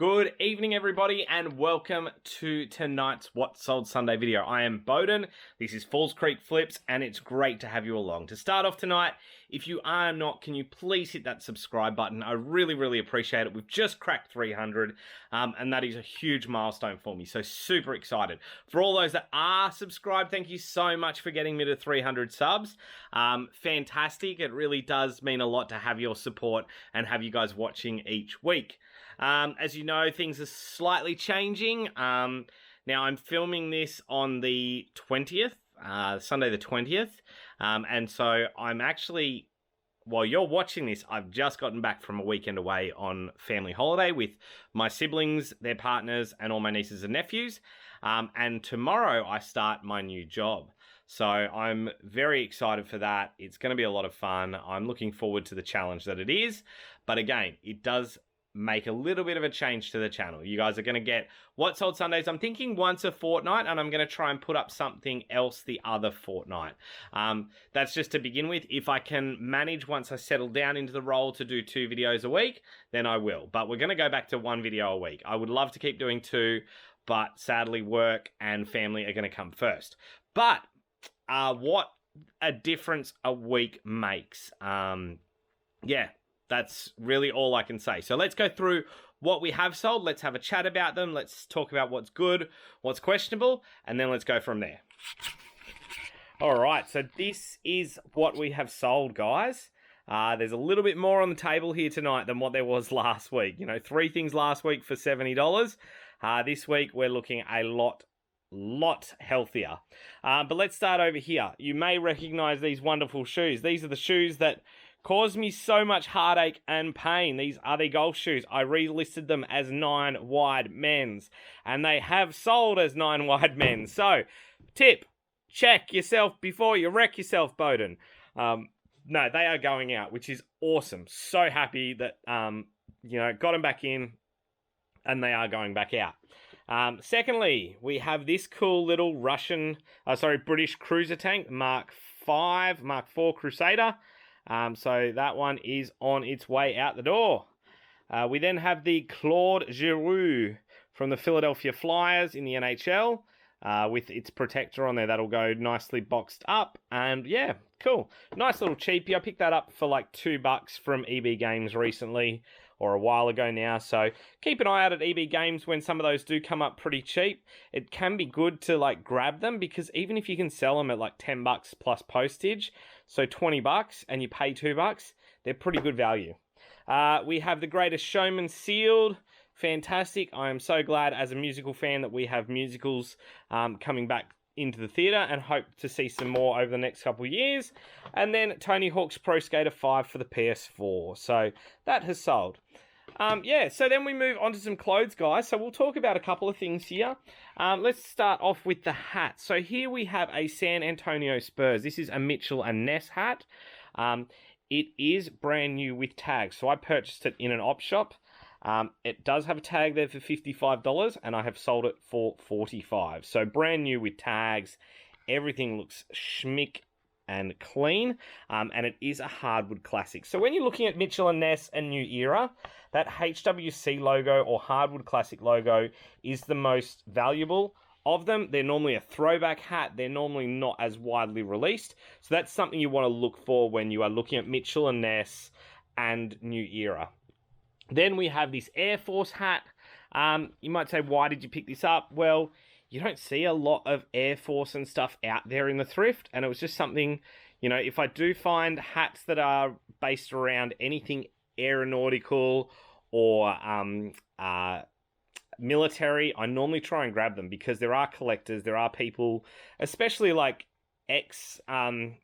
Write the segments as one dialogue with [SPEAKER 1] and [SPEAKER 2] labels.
[SPEAKER 1] Good evening, everybody, and welcome to tonight's What Sold Sunday video. I am Bowden, this is Falls Creek Flips, and it's great to have you along. To start off tonight, if you are not, can you please hit that subscribe button? I really appreciate it. We've just cracked 300, and that is a huge milestone for me, so super excited. For all those that are subscribed, thank you so much for getting me to 300 subs. Fantastic. It really does mean a lot to have your support and have you guys watching each week. As you know, things are slightly changing. Now, I'm filming this on the 20th, Sunday the 20th. And so I'm actually, while you're watching this, I've just gotten back from a weekend away on family holiday with my siblings, their partners, and all my nieces and nephews. And tomorrow I start my new job. So I'm very excited for that. It's going to be a lot of fun. I'm looking forward to the challenge that it is. But again, it does make a little bit of a change to the channel. You guys are going to get What Sold Sundays. I'm thinking once a fortnight, and I'm going to try and put up something else the other fortnight. That's just to begin with. If I can manage once I settle down into the role to do 2 videos a week, then I will. But we're going to go back to 1 video a week. I would love to keep doing 2, but sadly work and family are going to come first. But what a difference a week makes. Yeah. That's really all I can say. So let's go through what we have sold. Let's have a chat about them. Let's talk about what's good, what's questionable, and then let's go from there. All right, so this is what we have sold, guys. There's a little bit more on the table here tonight than what there was last week. You know, 3 things last week for $70. This week we're looking a lot healthier. But let's start over here. You may recognize these wonderful shoes. These are the shoes that caused me so much heartache and pain. These are the golf shoes. I relisted them as 9 wide men's, and they have sold as 9 wide men's. So, tip, check yourself before you wreck yourself, Bowden. No, they are going out, which is awesome. So happy that, got them back in, and they are going back out. Secondly, we have this cool little British cruiser tank, Mark IV Crusader. So that one is on its way out the door. We then have the Claude Giroux from the Philadelphia Flyers in the NHL with its protector on there. That'll go nicely boxed up. And yeah, cool. Nice little cheapie. I picked that up for like $2 from EB Games recently, or a while ago now. So keep an eye out at EB Games when some of those do come up pretty cheap. It can be good to like grab them, because even if you can sell them at like $10 plus postage, so $20, and you pay $2, they're pretty good value. We have The Greatest Showman sealed. Fantastic. I am so glad as a musical fan that we have musicals coming back into the theatre, and hope to see some more over the next couple of years. And then Tony Hawk's Pro Skater 5 for the PS4. So that has sold. So then we move on to some clothes, guys. So we'll talk about a couple of things here. Let's start off with the hat. So here we have a San Antonio Spurs. This is a Mitchell and Ness hat. It is brand new with tags. So I purchased it in an op shop. It does have a tag there for $55, and I have sold it for $45. So brand new with tags. Everything looks schmick and clean, and it is a hardwood classic. So when you're looking at Mitchell and Ness and New Era, that HWC logo or hardwood classic logo is the most valuable of them. They're normally a throwback hat. They're normally not as widely released. So that's something you want to look for when you are looking at Mitchell and Ness and New Era. Then we have this Air Force hat. You might say, why did you pick this up? Well, you don't see a lot of Air Force and stuff out there in the thrift, and it was just something, if I do find hats that are based around anything aeronautical or military, I normally try and grab them, because there are collectors, there are people, especially like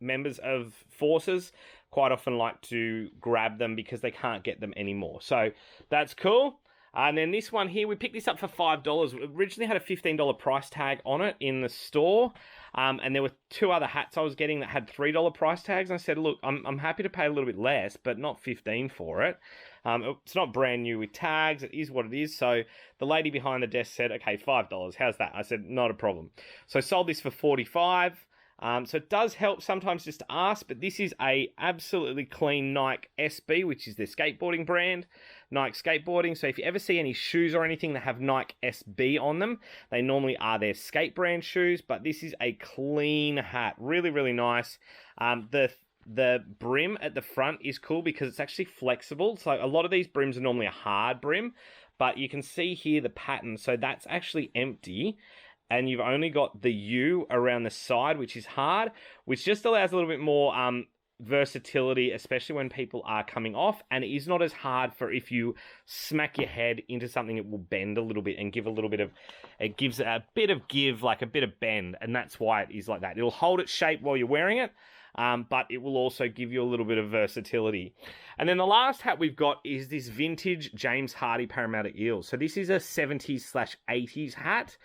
[SPEAKER 1] members of forces, quite often like to grab them because they can't get them anymore. So that's cool. And then this one here, we picked this up for $5. It originally had a $15 price tag on it in the store. And there were 2 other hats I was getting that had $3 price tags. And I said, look, I'm happy to pay a little bit less, but not $15 for it. It's not brand new with tags. It is what it is. So the lady behind the desk said, okay, $5. How's that? I said, not a problem. So I sold this for $45. So it does help sometimes just to ask, but this is a absolutely clean Nike SB, which is their skateboarding brand, Nike skateboarding. So if you ever see any shoes or anything that have Nike SB on them, they normally are their skate brand shoes, but this is a clean hat. Really, really nice. The brim at the front is cool because it's actually flexible. So a lot of these brims are normally a hard brim, but you can see here the pattern. So that's actually empty, and you've only got the U around the side, which is hard, which just allows a little bit more versatility, especially when people are coming off, and it is not as hard for if you smack your head into something, it will bend a little bit and give a little bit of, it gives a bit of give, like a bit of bend, and that's why it is like that. It'll hold its shape while you're wearing it, but it will also give you a little bit of versatility. And then the last hat we've got is this vintage James Hardy Parramatta Eels. So this is a 70s/80s hat,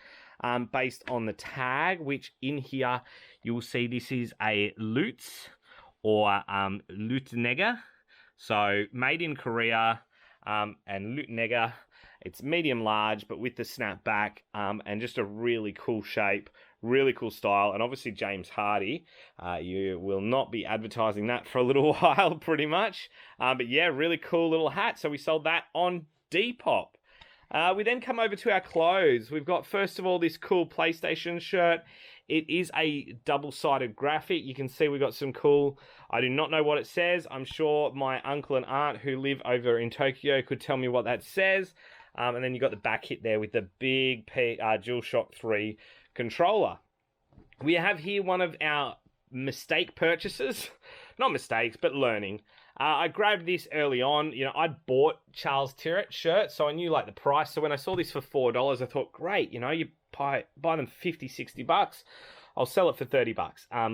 [SPEAKER 1] based on the tag, which in here you will see this is a Lutz or Lutnega. So made in Korea, and Lutnega. It's medium large, but with the snap back, and just a really cool shape, really cool style. And obviously James Hardy, you will not be advertising that for a little while, pretty much. But yeah, really cool little hat. So we sold that on Depop. We then come over to our clothes. We've got, first of all, this cool PlayStation shirt. It is a double-sided graphic. You can see we've got some cool, I do not know what it says. I'm sure my uncle and aunt who live over in Tokyo could tell me what that says. And then you've got the back hit there with the big DualShock 3 controller. We have here one of our mistake purchases. Not mistakes, but learning. I grabbed this early on. You know, I'd bought Charles Tyrrell shirt, so I knew like the price. So when I saw this for $4, I thought, great, you know, you buy them $50, $60. I'll sell it for $30.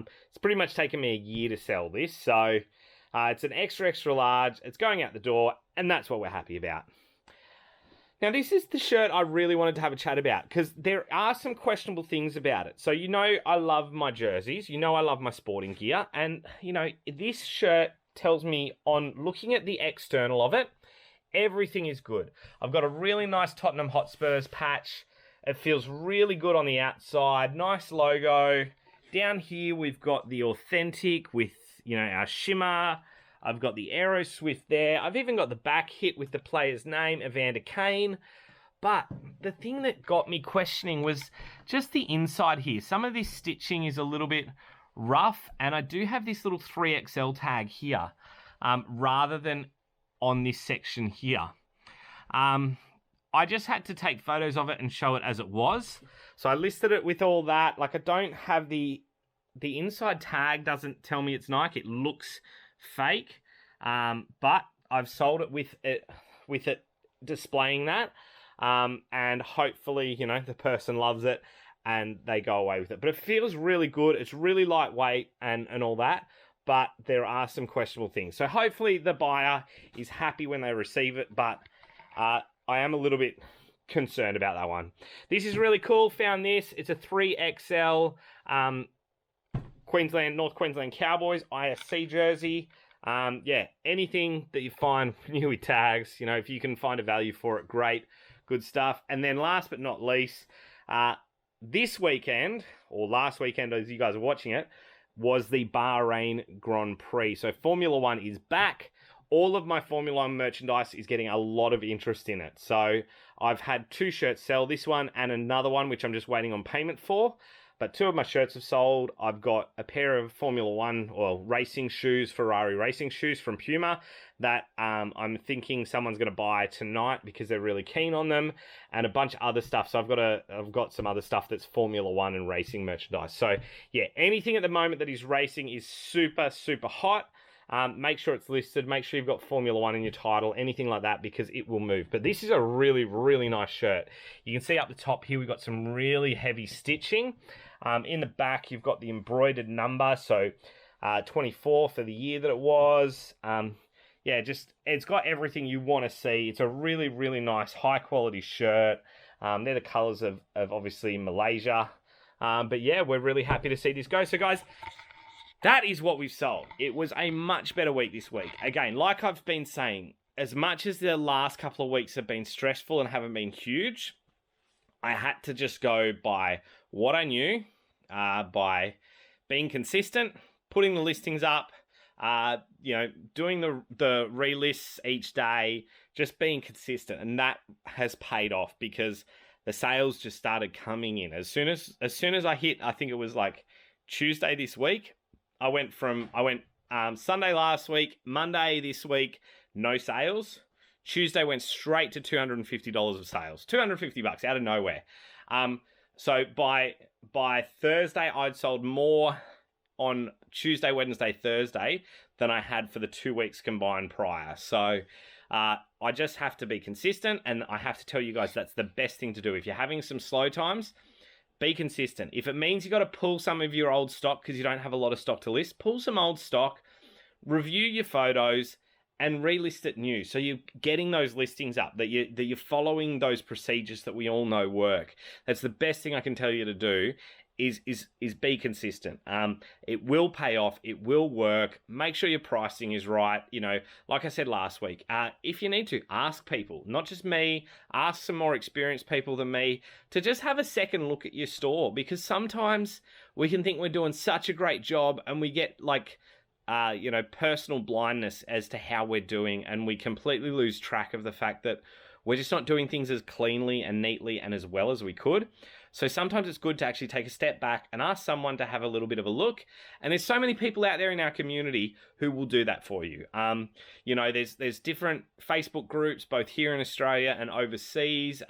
[SPEAKER 1] It's pretty much taken me a year to sell this. So it's an extra large. It's going out the door, and that's what we're happy about. Now, this is the shirt I really wanted to have a chat about because there are some questionable things about it. So, you know, I love my jerseys. You know, I love my sporting gear. And, you know, this shirt tells me on looking at the external of it, everything is good. I've got a really nice Tottenham Hotspurs patch. It feels really good on the outside. Nice logo. Down here, we've got the authentic with, you know, our shimmer. I've got the Aero Swift there. I've even got the back hit with the player's name, Evander Kane. But the thing that got me questioning was just the inside here. Some of this stitching is a little bit rough, and I do have this little 3XL tag here, rather than on this section here. I just had to take photos of it and show it as it was. So I listed it with all that. Like, I don't have the inside tag doesn't tell me it's Nike. It looks fake, but I've sold it with it displaying that, and hopefully, you know, the person loves it and they go away with it. But it feels really good. It's really lightweight and all that, but there are some questionable things. So hopefully the buyer is happy when they receive it, but I am a little bit concerned about that one. This is really cool. Found this. It's a 3XL North Queensland Cowboys ISC jersey. Yeah, anything that you find new with tags, you know, if you can find a value for it, great, good stuff. And then last but not least, this weekend, or last weekend as you guys are watching it, was the Bahrain Grand Prix. So Formula One is back. All of my Formula One merchandise is getting a lot of interest in it. So I've had 2 shirts sell, this one and another one, which I'm just waiting on payment for. But 2 of my shirts have sold. I've got a pair of Formula One or racing shoes, Ferrari racing shoes from Puma that I'm thinking someone's going to buy tonight because they're really keen on them, and a bunch of other stuff. So I've got some other stuff that's Formula One and racing merchandise. So yeah, anything at the moment that is racing is super, super hot. Make sure it's listed. Make sure you've got Formula One in your title, anything like that, because it will move. But this is a really, really nice shirt. You can see up the top here, we've got some really heavy stitching. In the back, you've got the embroidered number, so 24 for the year that it was. Yeah, just it's got everything you want to see. It's a really, really nice, high-quality shirt. They're the colours of obviously Malaysia. But yeah, we're really happy to see this go. So guys, that is what we've sold. It was a much better week this week. Again, like I've been saying, as much as the last couple of weeks have been stressful and haven't been huge, I had to just go by what I knew, by being consistent, putting the listings up, doing the relists each day, just being consistent, and that has paid off because the sales just started coming in as soon as I hit, I think it was like Tuesday this week. I went Sunday last week, Monday this week, no sales. Tuesday went straight to $250 of sales, $250 out of nowhere. So by Thursday, I'd sold more on Tuesday, Wednesday, Thursday than I had for the 2 weeks combined prior. So I just have to be consistent, and I have to tell you guys that's the best thing to do. If you're having some slow times, be consistent. If it means you got to pull some of your old stock because you don't have a lot of stock to list, pull some old stock, review your photos, and relist it new. So you're getting those listings up, that you're following those procedures that we all know work. That's the best thing I can tell you to do is be consistent. It will pay off. It will work. Make sure your pricing is right. Like I said last week, if you need to, ask people, not just me, ask some more experienced people than me to just have a second look at your store, because sometimes we can think we're doing such a great job and we get personal blindness as to how we're doing, and we completely lose track of the fact that we're just not doing things as cleanly and neatly and as well as we could. So sometimes it's good to actually take a step back and ask someone to have a little bit of a look. And there's so many people out there in our community who will do that for you. There's different Facebook groups, both here in Australia and overseas.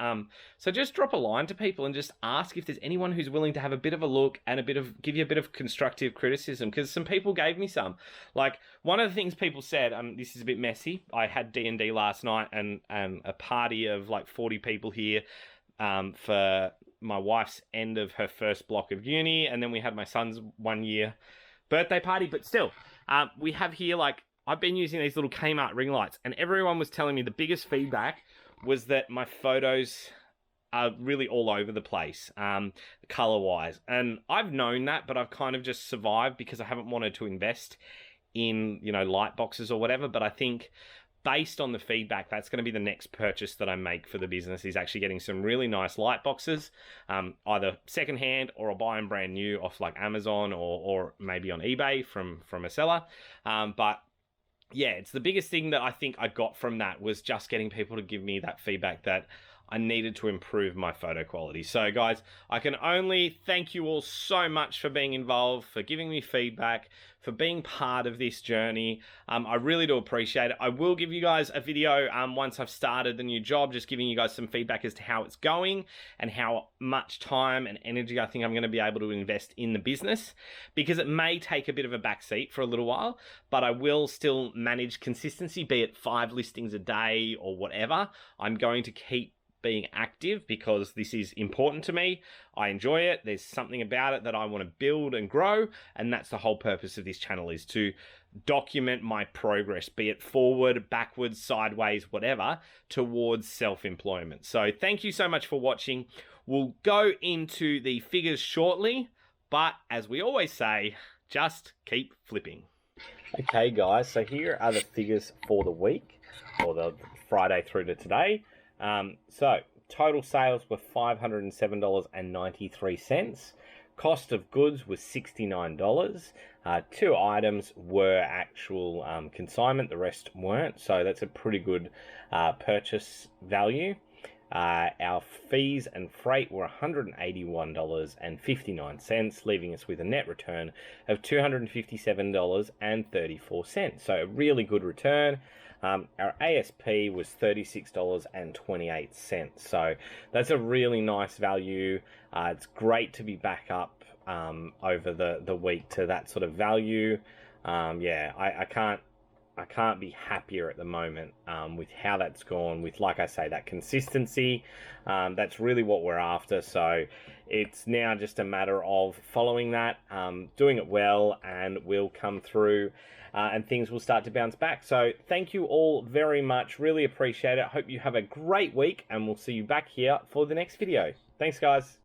[SPEAKER 1] So just drop a line to people and just ask if there's anyone who's willing to have a bit of a look and give you a bit of constructive criticism, because some people gave me some. Like, one of the things people said, this is a bit messy. I had D&D last night and a party of like 40 people here for my wife's end of her first block of uni, and then we had my son's 1 year birthday party. But still, we have here, like, I've been using these little Kmart ring lights, and everyone was telling me the biggest feedback was that my photos are really all over the place, color wise. And I've known that, but I've kind of just survived because I haven't wanted to invest in light boxes or whatever. But I think, based on the feedback, that's going to be the next purchase that I make for the business, is actually getting some really nice light boxes, either secondhand or I'll buy them brand new off like Amazon or maybe on eBay from a seller. But yeah, it's the biggest thing that I think I got from that, was just getting people to give me that feedback that I needed to improve my photo quality. So guys, I can only thank you all so much for being involved, for giving me feedback, for being part of this journey. I really do appreciate it. I will give you guys a video once I've started the new job, just giving you guys some feedback as to how it's going and how much time and energy I think I'm going to be able to invest in the business, because it may take a bit of a backseat for a little while, but I will still manage consistency, be it 5 listings a day or whatever. I'm going to keep being active because this is important to me. I enjoy it. There's something about it that I want to build and grow, and that's the whole purpose of this channel, is to document my progress, be it forward, backwards, sideways, whatever, towards self-employment. So thank you so much for watching. We'll go into the figures shortly, but as we always say, just keep flipping. Okay guys, so here are the figures for the week, or the Friday through to today. So total sales were $507.93. Cost of goods was $69. 2 items were actual consignment, the rest weren't. So that's a pretty good purchase value. Our fees and freight were $181.59, leaving us with a net return of $257.34. So a really good return. Our ASP was $36.28. So that's a really nice value. It's great to be back up over the week to that sort of value. Yeah, I can't be happier at the moment with how that's gone, with, like I say, that consistency. That's really what we're after. So it's now just a matter of following that, doing it well, and we'll come through and things will start to bounce back. So thank you all very much. Really appreciate it. Hope you have a great week, and we'll see you back here for the next video. Thanks, guys.